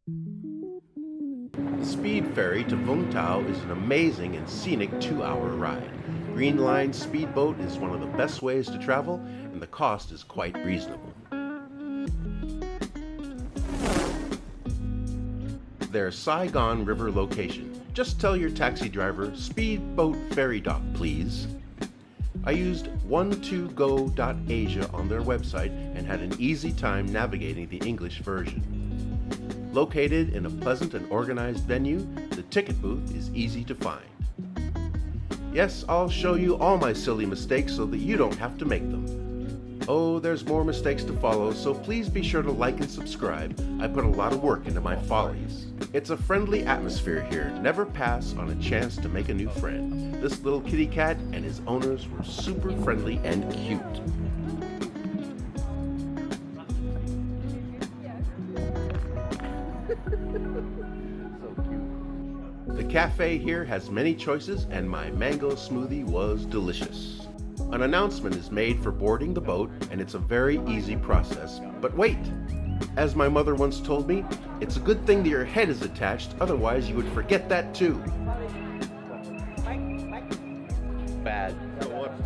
The speed ferry to Vung Tau is an amazing and scenic 2-hour ride. Green Line speedboat is one of the best ways to travel, and the cost is quite reasonable. Their Saigon River location. Just tell your taxi driver, speedboat ferry dock, please. I used 12go.asia on their website and had an easy time navigating the English version. Located in a pleasant and organized venue, the ticket booth is easy to find. Yes, I'll show you all my silly mistakes so that you don't have to make them. Oh, there's more mistakes to follow, so please be sure to like and subscribe. I put a lot of work into my follies. It's a friendly atmosphere here. Never pass on a chance to make a new friend. This little kitty cat and his owners were super friendly and cute. The cafe here has many choices, and my mango smoothie was delicious. An announcement is made for boarding the boat, and it's a very easy process. But wait! As my mother once told me, it's a good thing that your head is attached, otherwise you would forget that too. Bad.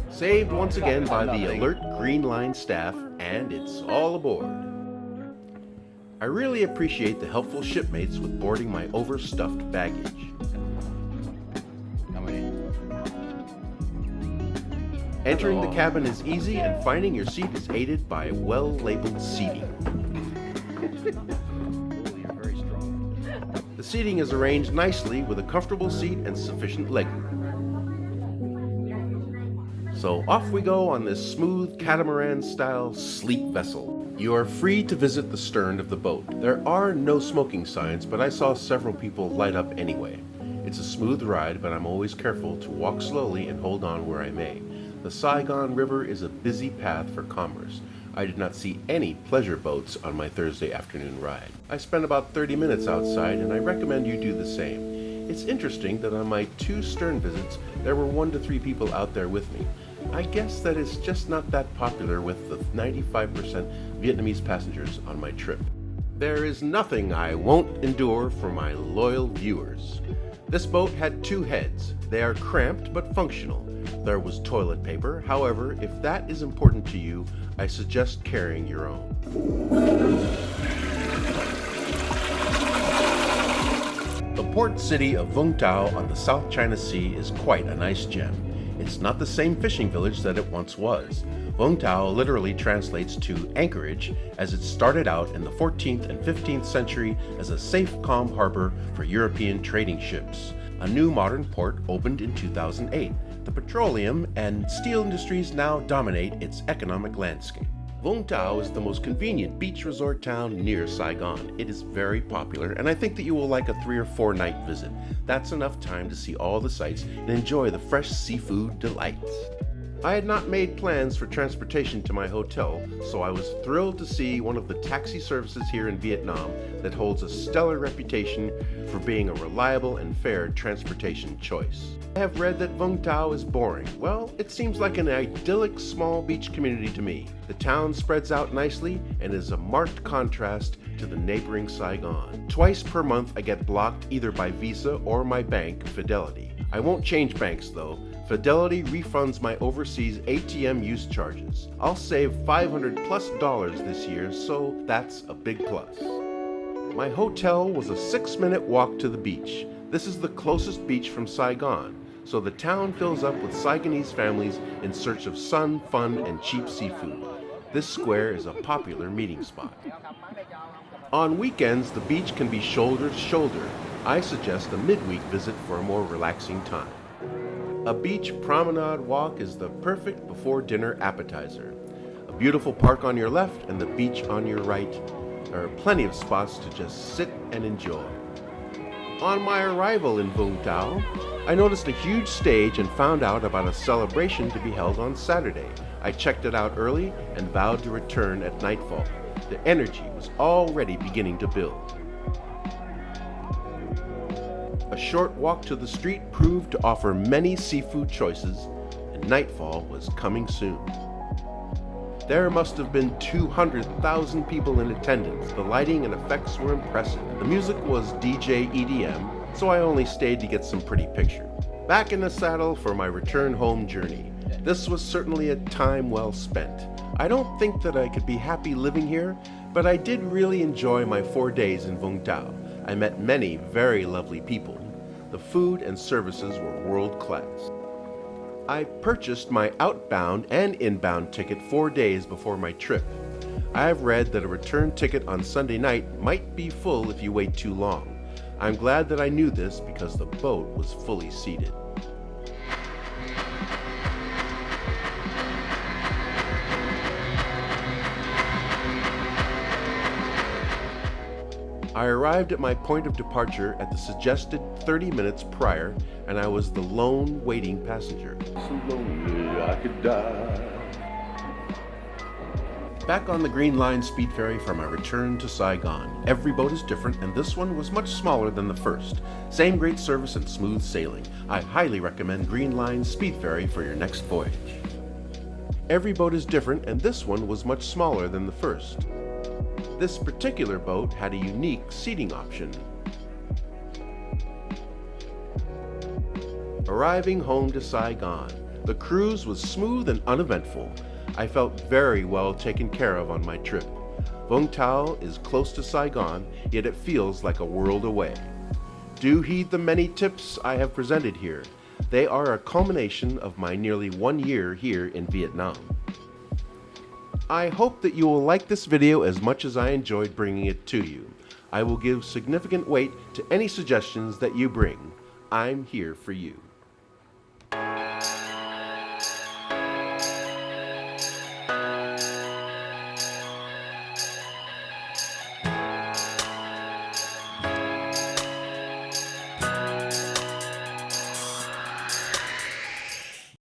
Saved once again by the alert Green Line staff, and it's all aboard. I really appreciate the helpful shipmates with boarding my overstuffed baggage. Entering the cabin is easy, and finding your seat is aided by well-labeled seating. The seating is arranged nicely with a comfortable seat and sufficient legroom. So off we go on this smooth catamaran-style sleek vessel. You are free to visit the stern of the boat. There are no smoking signs, but I saw several people light up anyway. It's a smooth ride, but I'm always careful to walk slowly and hold on where I may. The Saigon River is a busy path for commerce. I did not see any pleasure boats on my Thursday afternoon ride. I spent about 30 minutes outside, and I recommend you do the same. It's interesting that on my 2 stern visits, there were 1 to 3 people out there with me. I guess that is just not that popular with the 95% Vietnamese passengers on my trip. There is nothing I won't endure for my loyal viewers. This boat had 2 heads. They are cramped but functional. There was toilet paper. However, if that is important to you, I suggest carrying your own. The port city of Vung Tau on the South China Sea is quite a nice gem. It's not the same fishing village that it once was. Vung Tau literally translates to anchorage, as it started out in the 14th and 15th century as a safe, calm harbor for European trading ships. A new modern port opened in 2008. The petroleum and steel industries now dominate its economic landscape. Vung Tau is the most convenient beach resort town near Saigon. It is very popular, and I think that you will like a 3 or 4 night visit. That's enough time to see all the sights and enjoy the fresh seafood delights. I had not made plans for transportation to my hotel, so I was thrilled to see one of the taxi services here in Vietnam that holds a stellar reputation for being a reliable and fair transportation choice. I have read that Vung Tau is boring. Well, it seems like an idyllic small beach community to me. The town spreads out nicely and is a marked contrast to the neighboring Saigon. Twice per month I get blocked either by Visa or my bank, Fidelity. I won't change banks though. Fidelity refunds my overseas ATM use charges. I'll save $500+ this year, so that's a big plus. My hotel was a 6-minute walk to the beach. This is the closest beach from Saigon, so the town fills up with Saigonese families in search of sun, fun, and cheap seafood. This square is a popular meeting spot. On weekends, the beach can be shoulder to shoulder. I suggest a midweek visit for a more relaxing time. A beach promenade walk is the perfect before dinner appetizer. A beautiful park on your left and the beach on your right. There are plenty of spots to just sit and enjoy. On my arrival in Vung Tau, I noticed a huge stage and found out about a celebration to be held on Saturday. I checked it out early and vowed to return at nightfall. The energy was already beginning to build. A short walk to the street proved to offer many seafood choices, and nightfall was coming soon. There must have been 200,000 people in attendance. The lighting and effects were impressive. The music was DJ EDM, so I only stayed to get some pretty pictures. Back in the saddle for my return home journey. This was certainly a time well spent. I don't think that I could be happy living here, but I did really enjoy my 4 days in Vung Tau. I met many very lovely people. The food and services were world class. I purchased my outbound and inbound ticket 4 days before my trip. I have read that a return ticket on Sunday night might be full if you wait too long. I'm glad that I knew this because the boat was fully seated. I arrived at my point of departure at the suggested 30 minutes prior, and I was the lone waiting passenger. So lonely I could die. Back on the Green Line speed ferry for my return to Saigon. Every boat is different, and this one was much smaller than the first. Same great service and smooth sailing. I highly recommend Green Line speed ferry for your next voyage. Every boat is different, and this one was much smaller than the first. This particular boat had a unique seating option. Arriving home to Saigon, the cruise was smooth and uneventful. I felt very well taken care of on my trip. Vung Tau is close to Saigon, yet it feels like a world away. Do heed the many tips I have presented here. They are a culmination of my nearly 1 year here in Vietnam. I hope that you will like this video as much as I enjoyed bringing it to you. I will give significant weight to any suggestions that you bring. I'm here for you.